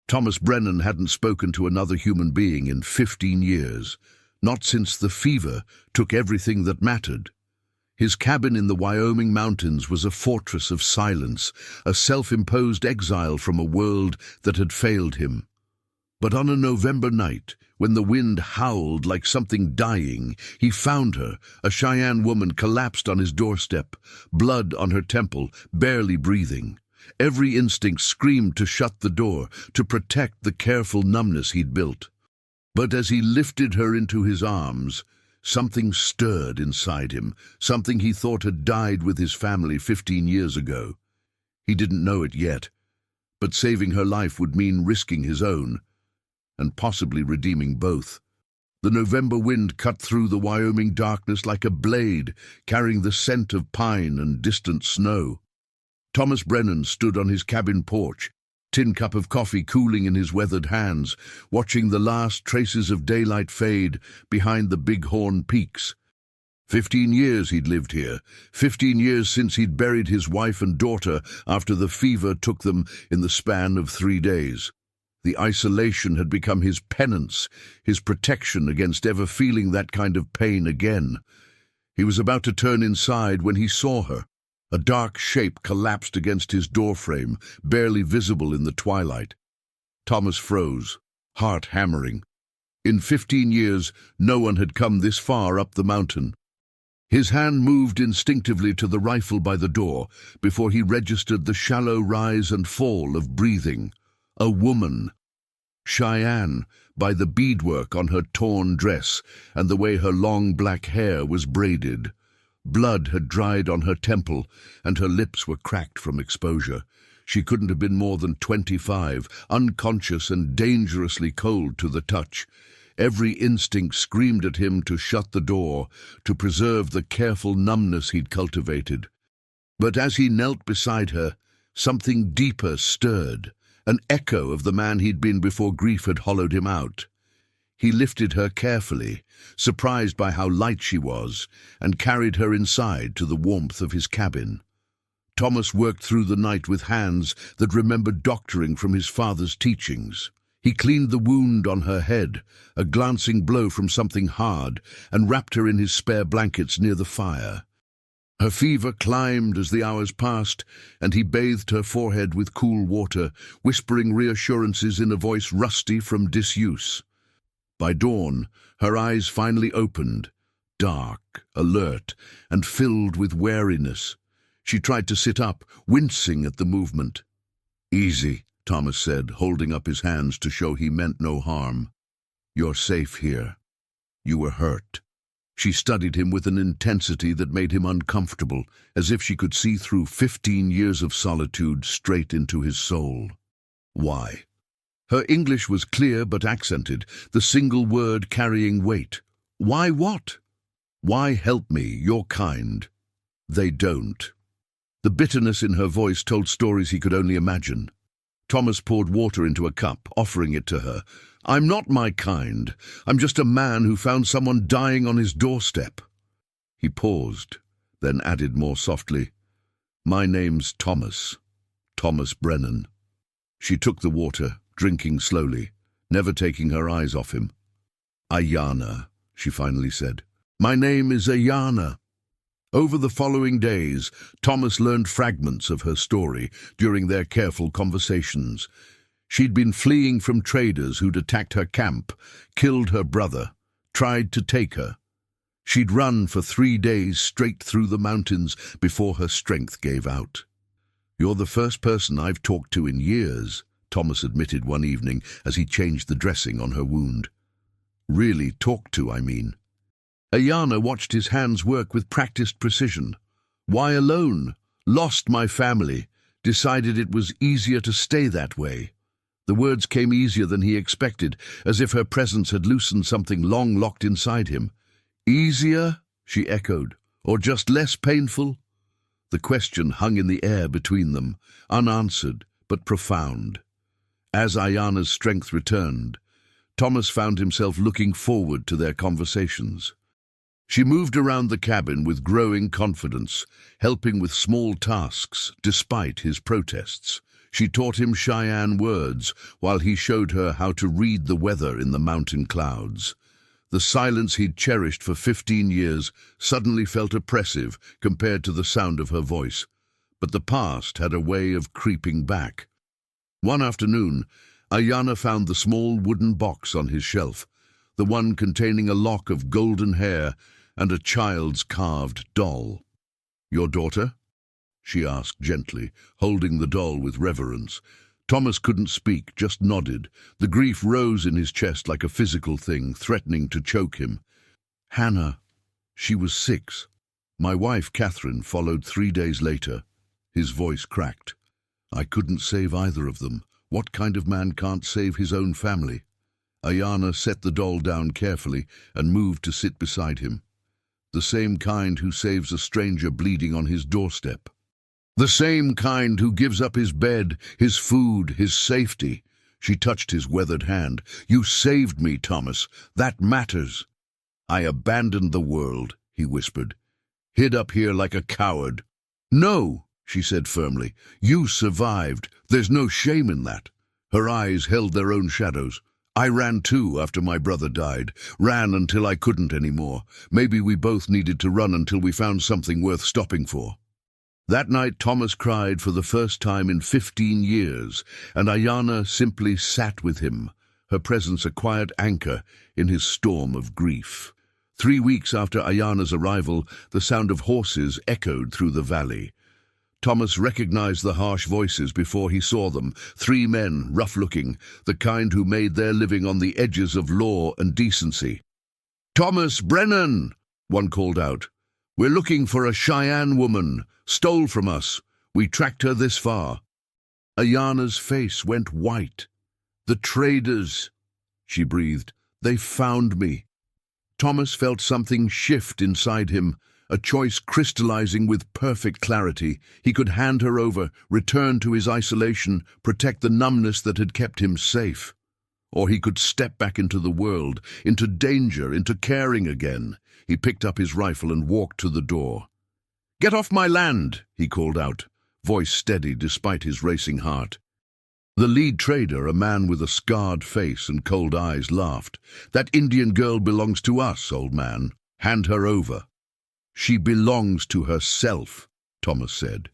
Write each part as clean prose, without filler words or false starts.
Thomas Brennan hadn't spoken to another human being in 15 years, not since the fever took everything that mattered. His cabin in the Wyoming mountains was a fortress of silence, a self-imposed exile from a world that had failed him. But on a November night, when the wind howled like something dying, he found her, a Cheyenne woman collapsed on his doorstep, blood on her temple, barely breathing. Every instinct screamed to shut the door, to protect the careful numbness he'd built. But as he lifted her into his arms, something stirred inside him, something he thought had died with his family 15 years ago. He didn't know it yet, but saving her life would mean risking his own, and possibly redeeming both. The November wind cut through the Wyoming darkness like a blade, carrying the scent of pine and distant snow. Thomas Brennan stood on his cabin porch, tin cup of coffee cooling in his weathered hands, watching the last traces of daylight fade behind the Bighorn Peaks. 15 years he'd lived here, 15 years since he'd buried his wife and daughter after the fever took them in the span of 3 days. The isolation had become his penance, his protection against ever feeling that kind of pain again. He was about to turn inside when he saw her. A dark shape collapsed against his doorframe, barely visible in the twilight. Thomas froze, heart hammering. In 15 years, no one had come this far up the mountain. His hand moved instinctively to the rifle by the door before he registered the shallow rise and fall of breathing. A woman. Cheyenne, by the beadwork on her torn dress and the way her long black hair was braided. Blood had dried on her temple, and her lips were cracked from exposure. She couldn't have been more than 25, unconscious and dangerously cold to the touch. Every instinct screamed at him to shut the door, to preserve the careful numbness he'd cultivated. But as he knelt beside her, something deeper stirred, an echo of the man he'd been before grief had hollowed him out. He lifted her carefully, surprised by how light she was, and carried her inside to the warmth of his cabin. Thomas worked through the night with hands that remembered doctoring from his father's teachings. He cleaned the wound on her head, a glancing blow from something hard, and wrapped her in his spare blankets near the fire. Her fever climbed as the hours passed, and he bathed her forehead with cool water, whispering reassurances in a voice rusty from disuse. By dawn, her eyes finally opened, dark, alert, and filled with wariness. She tried to sit up, wincing at the movement. "Easy," Thomas said, holding up his hands to show he meant no harm. "You're safe here. You were hurt." She studied him with an intensity that made him uncomfortable, as if she could see through 15 years of solitude straight into his soul. "Why?" Her English was clear but accented, the single word carrying weight. "Why what?" "Why help me, your kind?" "They don't." The bitterness in her voice told stories he could only imagine. Thomas poured water into a cup, offering it to her. "I'm not my kind. I'm just a man who found someone dying on his doorstep." He paused, then added more softly, "My name's Thomas. Thomas Brennan." She took the water, drinking slowly, never taking her eyes off him. "Ayanna," she finally said. "My name is Ayanna." Over the following days, Thomas learned fragments of her story during their careful conversations. She'd been fleeing from traders who'd attacked her camp, killed her brother, tried to take her. She'd run for 3 days straight through the mountains before her strength gave out. "You're the first person I've talked to in years," Thomas admitted one evening as he changed the dressing on her wound. "Really talked to, I mean." Ayanna watched his hands work with practiced precision. "Why alone? Lost my family. Decided it was easier to stay that way." The words came easier than he expected, as if her presence had loosened something long locked inside him. "Easier?" she echoed. "Or just less painful?" The question hung in the air between them, unanswered but profound. As Ayanna's strength returned, Thomas found himself looking forward to their conversations. She moved around the cabin with growing confidence, helping with small tasks despite his protests. She taught him Cheyenne words, while he showed her how to read the weather in the mountain clouds. The silence he'd cherished for 15 years suddenly felt oppressive compared to the sound of her voice. But the past had a way of creeping back. One afternoon, Ayana found the small wooden box on his shelf, the one containing a lock of golden hair and a child's carved doll. "Your daughter?" she asked gently, holding the doll with reverence. Thomas couldn't speak, just nodded. The grief rose in his chest like a physical thing, threatening to choke him. "Hannah. She was 6. My wife, Catherine, followed 3 days later." His voice cracked. "I couldn't save either of them. What kind of man can't save his own family?" Ayana set the doll down carefully and moved to sit beside him. "The same kind who saves a stranger bleeding on his doorstep. The same kind who gives up his bed, his food, his safety." She touched his weathered hand. "You saved me, Thomas. That matters." "I abandoned the world," he whispered. "Hid up here like a coward." "No," she said firmly. "You survived. There's no shame in that." Her eyes held their own shadows. "I ran too after my brother died. Ran until I couldn't anymore. Maybe we both needed to run until we found something worth stopping for." That night Thomas cried for the first time in 15 years, and Ayana simply sat with him, her presence a quiet anchor in his storm of grief. 3 weeks after Ayana's arrival, the sound of horses echoed through the valley. Thomas recognized the harsh voices before he saw them. 3 men, rough-looking, the kind who made their living on the edges of law and decency. "Thomas Brennan!" one called out. "We're looking for a Cheyenne woman. Stole from us. We tracked her this far." Ayana's face went white. "The traders," she breathed. "They found me." Thomas felt something shift inside him, a choice crystallizing with perfect clarity. He could hand her over, return to his isolation, protect the numbness that had kept him safe. Or he could step back into the world, into danger, into caring again. He picked up his rifle and walked to the door. "Get off my land," he called out, voice steady despite his racing heart. The lead trader, a man with a scarred face and cold eyes, laughed. "That Indian girl belongs to us, old man. Hand her over." "She belongs to herself," Thomas said,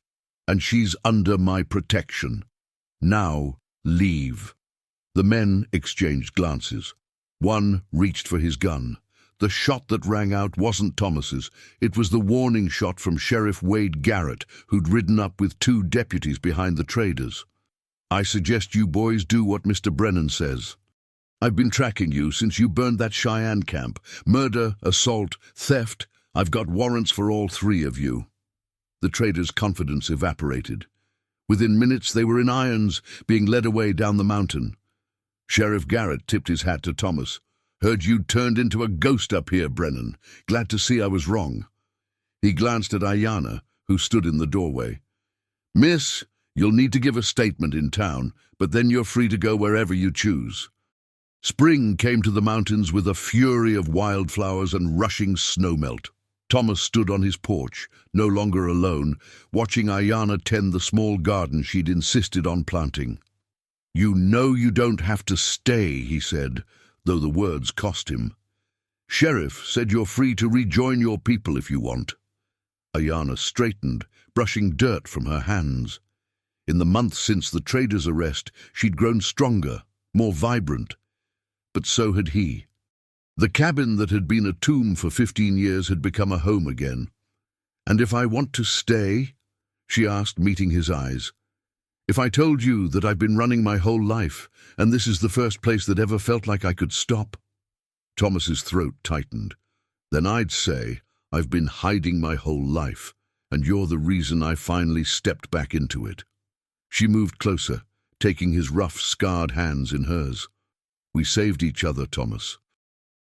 "and she's under my protection. Now, leave." The men exchanged glances. One reached for his gun. The shot that rang out wasn't Thomas's. It was the warning shot from Sheriff Wade Garrett, who'd ridden up with 2 deputies behind the traders. "I suggest you boys do what Mr. Brennan says. I've been tracking you since you burned that Cheyenne camp. Murder, assault, theft. I've got warrants for all 3 of you." The traders' confidence evaporated. Within minutes they were in irons, being led away down the mountain. Sheriff Garrett tipped his hat to Thomas. "Heard you'd turned into a ghost up here, Brennan. Glad to see I was wrong." He glanced at Ayana, who stood in the doorway. "Miss, you'll need to give a statement in town, but then you're free to go wherever you choose." Spring came to the mountains with a fury of wildflowers and rushing snowmelt. Thomas stood on his porch, no longer alone, watching Ayana tend the small garden she'd insisted on planting. "You know you don't have to stay," he said, though the words cost him. "Sheriff said you're free to rejoin your people if you want." Ayana straightened, brushing dirt from her hands. In the months since the trader's arrest, she'd grown stronger, more vibrant. But so had he. The cabin that had been a tomb for 15 years had become a home again. "And if I want to stay?" she asked, meeting his eyes. "If I told you that I've been running my whole life, and this is the first place that ever felt like I could stop?" Thomas's throat tightened. "Then I'd say I've been hiding my whole life, and you're the reason I finally stepped back into it." She moved closer, taking his rough, scarred hands in hers. "We saved each other, Thomas.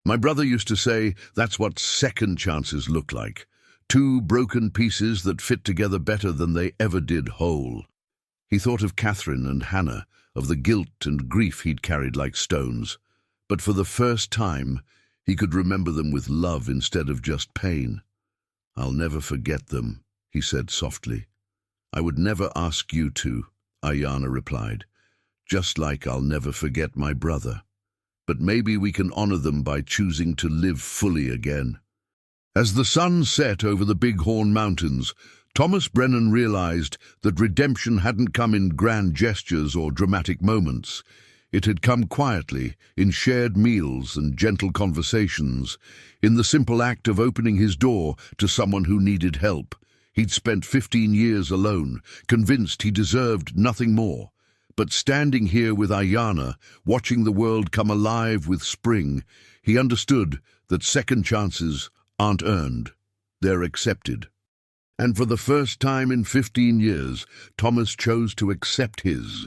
My brother used to say that's what second chances look like. 2 broken pieces that fit together better than they ever did whole." He thought of Catherine and Hannah, of the guilt and grief he'd carried like stones. But for the first time, he could remember them with love instead of just pain. "I'll never forget them," he said softly. "I would never ask you to." Ayana replied. "Just like I'll never forget my brother. But maybe we can honor them by choosing to live fully again." As the sun set over the Bighorn Mountains, Thomas Brennan realized that redemption hadn't come in grand gestures or dramatic moments. It had come quietly, in shared meals and gentle conversations, in the simple act of opening his door to someone who needed help. He'd spent 15 years alone, convinced he deserved nothing more. But standing here with Ayana, watching the world come alive with spring, he understood that second chances aren't earned, they're accepted. And for the first time in 15 years, Thomas chose to accept his.